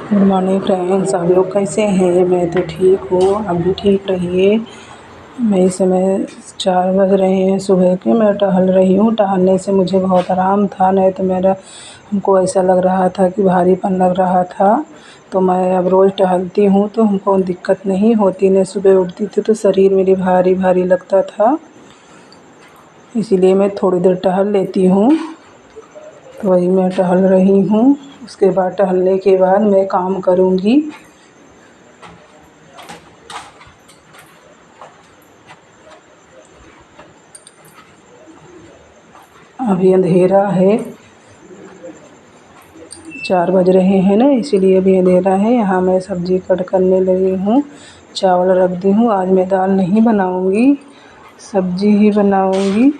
Good morning friends, आप लोग कैसे हैं। मैं तो ठीक हूँ, आप भी ठीक रहिए। मैं इस समय 4 बज रहे हैं सुबह के। मैं टहल रही हूँ। टहलने से मुझे बहुत आराम था, नहीं तो हमको ऐसा लग रहा था कि भारीपन लग रहा था। तो मैं अब रोज़ टहलती हूँ तो हमको दिक्कत नहीं होती। नहीं सुबह उठती थी तो शरीर मेरी भारी भारी लगता था, इसीलिए मैं थोड़ी देर टहल लेती हूँ। तो वही मैं टहल रही हूँ। उसके बाद टहलने के बाद मैं काम करूँगी। अभी अंधेरा है, 4 बज रहे हैं ना, इसीलिए अभी अंधेरा है। यहाँ मैं सब्ज़ी कट करने लगी हूँ। चावल रख दी हूँ। आज मैं दाल नहीं बनाऊँगी, सब्ज़ी ही बनाऊँगी।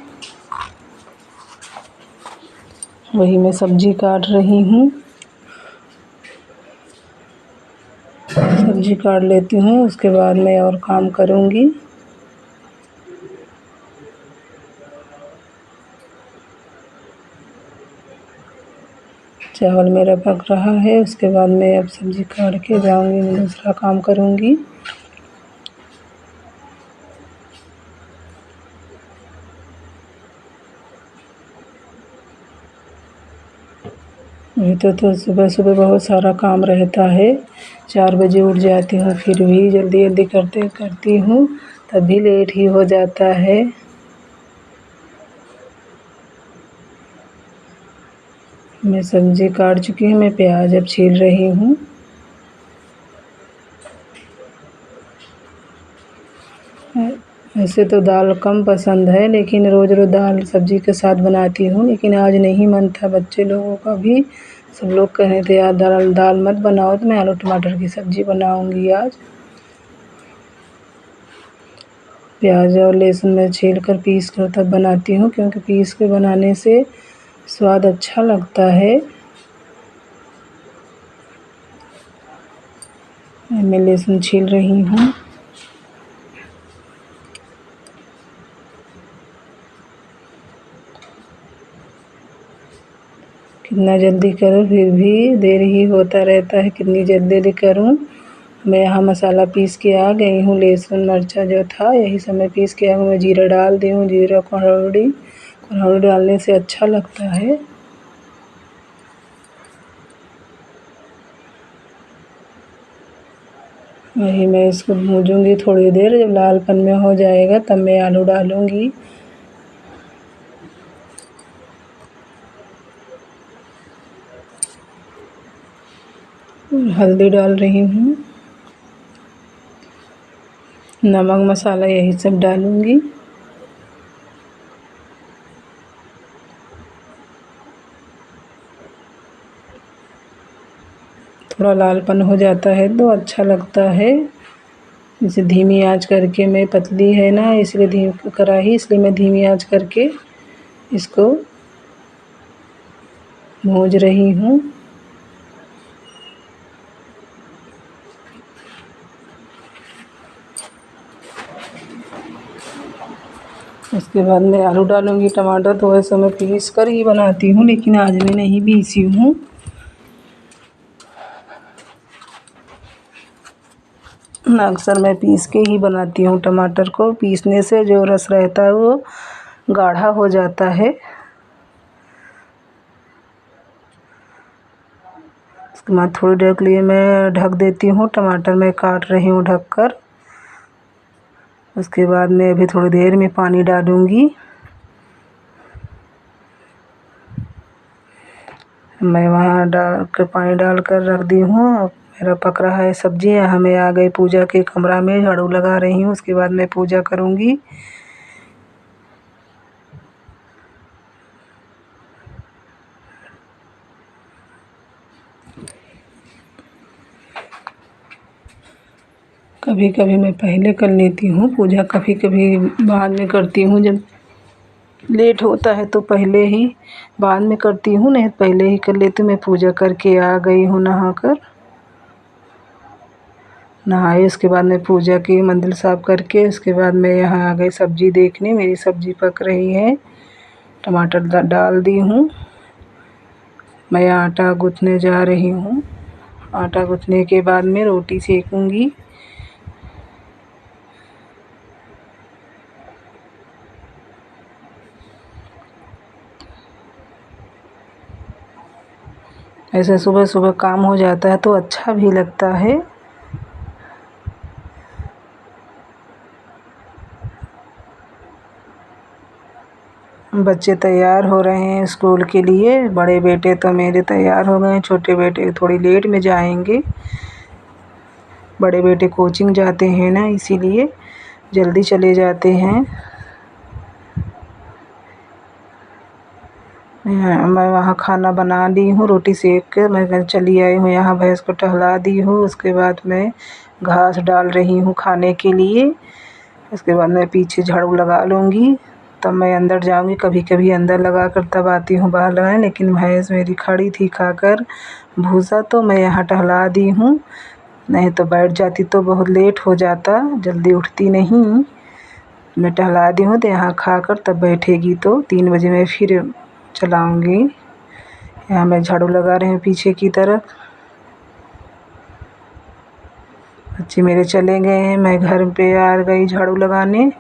वही मैं सब्ज़ी काट रही हूँ। सब्ज़ी काट लेती हूँ, उसके बाद मैं और काम करूँगी। चावल मेरा पक रहा है, उसके बाद मैं अब सब्ज़ी काट के जाऊँगी, मैं दूसरा काम करूँगी। अभी तो सुबह सुबह बहुत सारा काम रहता है। 4 बजे उठ जाती हूँ, फिर भी जल्दी जल्दी करती हूँ, तब भी लेट ही हो जाता है। मैं सब्ज़ी काट चुकी हूँ, मैं प्याज अब छील रही हूँ। वैसे तो दाल कम पसंद है, लेकिन रोज़ रोज़ दाल सब्ज़ी के साथ बनाती हूँ। लेकिन आज नहीं मन था, बच्चे लोगों का भी। सब लोग कह रहे थे यार दाल मत बनाओ, तो मैं आलू टमाटर की सब्ज़ी बनाऊँगी आज। प्याज और लहसुन मैं छील कर पीस कर तब बनाती हूँ, क्योंकि पीस के बनाने से स्वाद अच्छा लगता है। मैं लहसुन छील रही हूँ। कितना जल्दी करूँ फिर भी देर ही होता रहता है, कितनी जल्दी करूँ। मैं यहाँ मसाला पीस के आ गई हूँ। लहसुन मिर्चा जो था यही सब मैं पीस के आ गई। मैं जीरा डाल दी हूँ, जीरा कुल्हड़ी डालने से अच्छा लगता है। वही मैं इसको भूनूँगी थोड़ी देर। जब लालपन में हो जाएगा तब मैं आलू डालूँगी। हल्दी डाल रही हूँ, नमक मसाला यही सब डालूँगी। थोड़ा लालपन हो जाता है तो अच्छा लगता है। इसे धीमी आंच करके, मैं पतली है ना इसलिए कढ़ाई, इसलिए मैं धीमी आंच करके इसको भूंज रही हूँ। उसके बाद मैं आलू डालूँगी। टमाटर तो वैसे मैं पीस कर ही बनाती हूँ, लेकिन आज मैं नहीं पीसी हूँ। अक्सर मैं पीस के ही बनाती हूँ। टमाटर को पीसने से जो रस रहता है वो गाढ़ा हो जाता है। उसके बाद थोड़ी देर के लिए मैं ढक देती हूँ। टमाटर मैं काट रही हूँ ढक कर। उसके बाद मैं अभी थोड़ी देर में पानी डालूँगी। मैं वहाँ पानी डालकर रख दी हूँ। मेरा पक रहा है सब्ज़ी। यहाँ मैं आ गई पूजा के कमरा में, झाड़ू लगा रही हूँ। उसके बाद मैं पूजा करूँगी। कभी कभी मैं पहले कर लेती हूँ पूजा, कभी कभी बाद में करती हूँ। जब लेट होता है तो पहले ही बाद में करती हूँ, नहीं पहले ही कर लेती हूँ। मैं पूजा करके आ गई हूँ नहाई। उसके बाद मैं पूजा की, मंदिर साफ़ करके उसके बाद मैं यहाँ आ गई सब्ज़ी देखने। मेरी सब्ज़ी पक रही है। टमाटर डाल दी हूँ। मैं आटा गूँथने जा रही हूँ। आटा गूँथने के बाद में रोटी सेकूँगी। ऐसे सुबह सुबह काम हो जाता है तो अच्छा भी लगता है। बच्चे तैयार हो रहे हैं स्कूल के लिए। बड़े बेटे तो मेरे तैयार हो गए हैं, छोटे बेटे थोड़ी लेट में जाएंगे। बड़े बेटे कोचिंग जाते हैं ना, इसीलिए जल्दी चले जाते हैं। मैं वहाँ खाना बना ली हूँ, रोटी सेक कर मैं चली आई हूँ यहाँ, भैंस को टहला दी हूँ। उसके बाद मैं घास डाल रही हूँ खाने के लिए। उसके बाद मैं पीछे झाड़ू लगा लूँगी, तब मैं अंदर जाऊँगी। कभी कभी अंदर लगा कर तब आती हूँ बाहर लगाने, लेकिन भैंस मेरी खड़ी थी खाकर भूसा, तो मैं यहाँ टहला दी हूँ। नहीं तो बैठ जाती तो बहुत लेट हो जाता, जल्दी उठती नहीं। मैं टहला दी हूँ तो यहाँ खाकर तब बैठेगी, तो 3 बजे मैं फिर चलाऊँगी। यहाँ मैं झाड़ू लगा रही हूँ पीछे की तरफ। बच्चे मेरे चले गए हैं, मैं घर पे आ गई झाड़ू लगाने।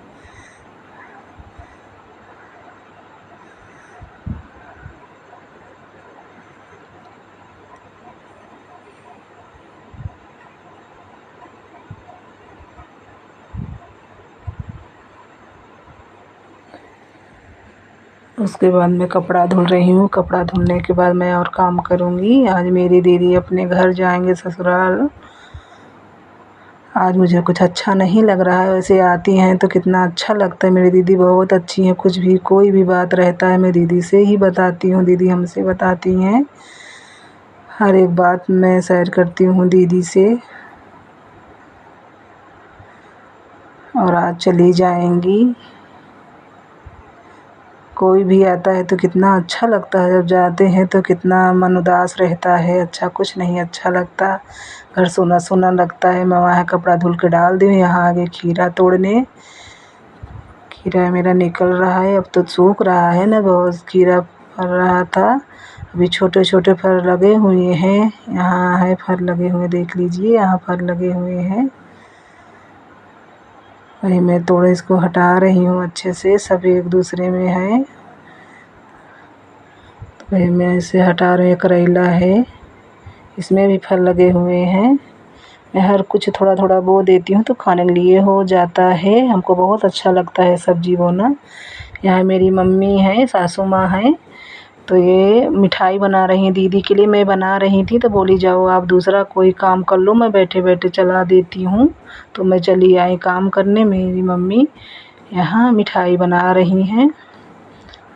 उसके बाद मैं कपड़ा धुल रही हूँ। कपड़ा धुलने के बाद मैं और काम करूँगी। आज मेरी दीदी अपने घर जाएंगे ससुराल। आज मुझे कुछ अच्छा नहीं लग रहा है, वैसे आती हैं तो कितना अच्छा लगता है। मेरी दीदी बहुत अच्छी हैं, कुछ भी कोई भी बात रहता है मैं दीदी से ही बताती हूँ, दीदी हमसे बताती हैं। हर एक बात मैं शेयर करती हूँ दीदी से। और आज चली जाएंगी। कोई भी आता है तो कितना अच्छा लगता है, जब जाते हैं तो कितना मन उदास रहता है, अच्छा कुछ नहीं अच्छा लगता, घर सूना सूना लगता है। मैं वहाँ कपड़ा धुल के डाल दी हूँ, यहाँ आगे खीरा तोड़ने। खीरा मेरा निकल रहा है, अब तो सूख रहा है ना, बहुत खीरा फल रहा था, अभी छोटे छोटे फल लगे हुए हैं। यहाँ है फल लगे हुए, देख लीजिए यहाँ फल लगे हुए हैं। वही मैं थोड़ा इसको हटा रही हूँ अच्छे से, सब एक दूसरे में है तो वही मैं इसे हटा रही हूँ। करेला है, इसमें भी फल लगे हुए हैं। मैं हर कुछ थोड़ा थोड़ा बो देती हूँ तो खाने के लिए हो जाता है। हमको बहुत अच्छा लगता है सब्ज़ी बोना। यहाँ मेरी मम्मी है, सासू माँ है, तो ये मिठाई बना रही हैं दीदी के लिए। मैं बना रही थी तो बोली जाओ आप दूसरा कोई काम कर लो, मैं बैठे बैठे चला देती हूँ। तो मैं चली आई काम करने। मेरी मम्मी यहाँ मिठाई बना रही हैं।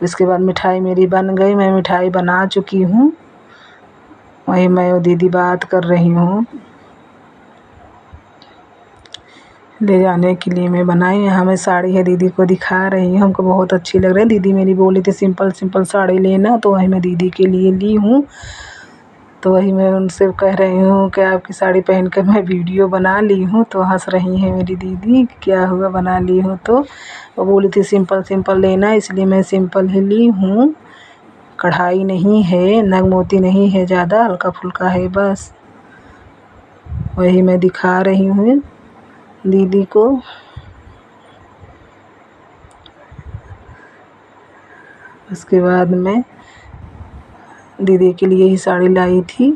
इसके बाद मिठाई मेरी बन गई, मैं मिठाई बना चुकी हूँ। वही मैं और दीदी बात कर रही हूँ, ले जाने के लिए मैं बनाई। यहाँ मैं साड़ी है दीदी को दिखा रही हूँ, हमको बहुत अच्छी लग रही है। दीदी मेरी बोली थी सिंपल सिंपल साड़ी लेना, तो वही मैं दीदी के लिए ली हूँ। तो वही मैं उनसे कह रही हूँ कि आपकी साड़ी पहन कर मैं वीडियो बना ली हूँ। तो हंस रही हैं मेरी दीदी, क्या हुआ बना ली हूँ तो। वो बोली थी सिंपल सिंपल लेना, इसलिए मैं सिंपल ही ली हूँ। कढ़ाई नहीं है, नग मोती नहीं है ज़्यादा, हल्का फुल्का है बस। वही मैं दिखा रही हूँ दीदी को। उसके बाद मैं दीदी के लिए ही साड़ी लाई थी।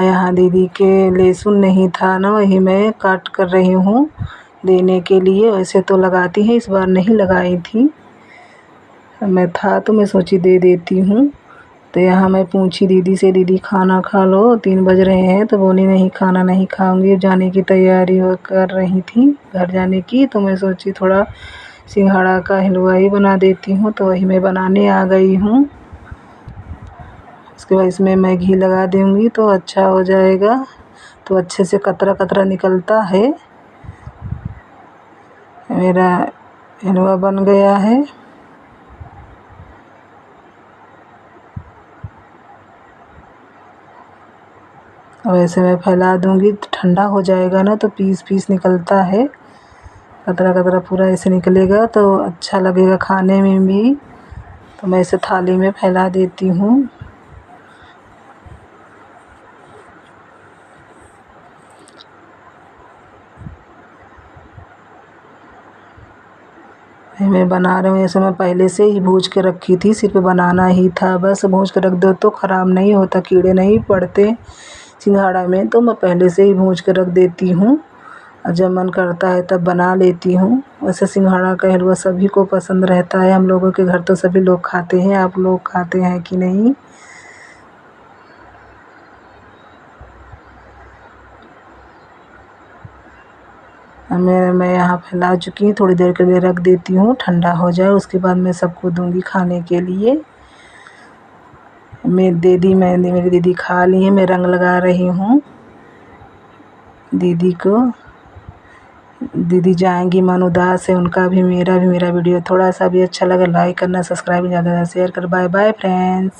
यहाँ दीदी के लहसुन नहीं था ना, वही मैं काट कर रही हूँ देने के लिए। वैसे तो लगाती है, इस बार नहीं लगाई थी, मैं था तो मैं सोची दे देती हूँ। तो यहाँ मैं पूछी दीदी से, दीदी खाना खा लो, 3 बज रहे हैं। तो बोली नहीं खाना नहीं खाऊंगी, जाने की तैयारी कर रही थी घर जाने की। तो मैं सोची थोड़ा सिंघाड़ा का हलवा ही बना देती हूँ, तो वही मैं बनाने आ गई हूँ। उसके बाद इसमें मैं घी लगा दूँगी तो अच्छा हो जाएगा, तो अच्छे से कतरा कतरा निकलता है। मेरा हलवा बन गया है। अब ऐसे मैं फैला दूँगी तो ठंडा हो जाएगा ना, तो पीस पीस निकलता है, कतरा कतरा पूरा ऐसे निकलेगा तो अच्छा लगेगा खाने में भी। तो मैं इसे थाली में फैला देती हूँ। मैं बना रही हूँ। ऐसे मैं पहले से ही भूज के रखी थी, सिर्फ बनाना ही था बस। भूज के रख दो तो ख़राब नहीं होता, कीड़े नहीं पड़ते सिंघाड़ा में, तो मैं पहले से ही भूज के रख देती हूँ और जब मन करता है तब बना लेती हूँ। वैसे सिंघाड़ा का हलवा सभी को पसंद रहता है, हम लोगों के घर तो सभी लोग खाते हैं। आप लोग खाते हैं कि नहीं? मैं यहाँ फैला चुकी हूँ, थोड़ी देर के लिए रख देती हूँ ठंडा हो जाए, उसके बाद मैं सबको दूँगी खाने के लिए। मेरी दीदी खा ली है, मैं रंग लगा रही हूँ दीदी को। दीदी जाएंगी, मन उदास है उनका भी, मेरा भी। मेरा वीडियो थोड़ा सा भी अच्छा लगा लाइक करना, सब्सक्राइब ज़्यादा से शेयर कर। Bye bye friends.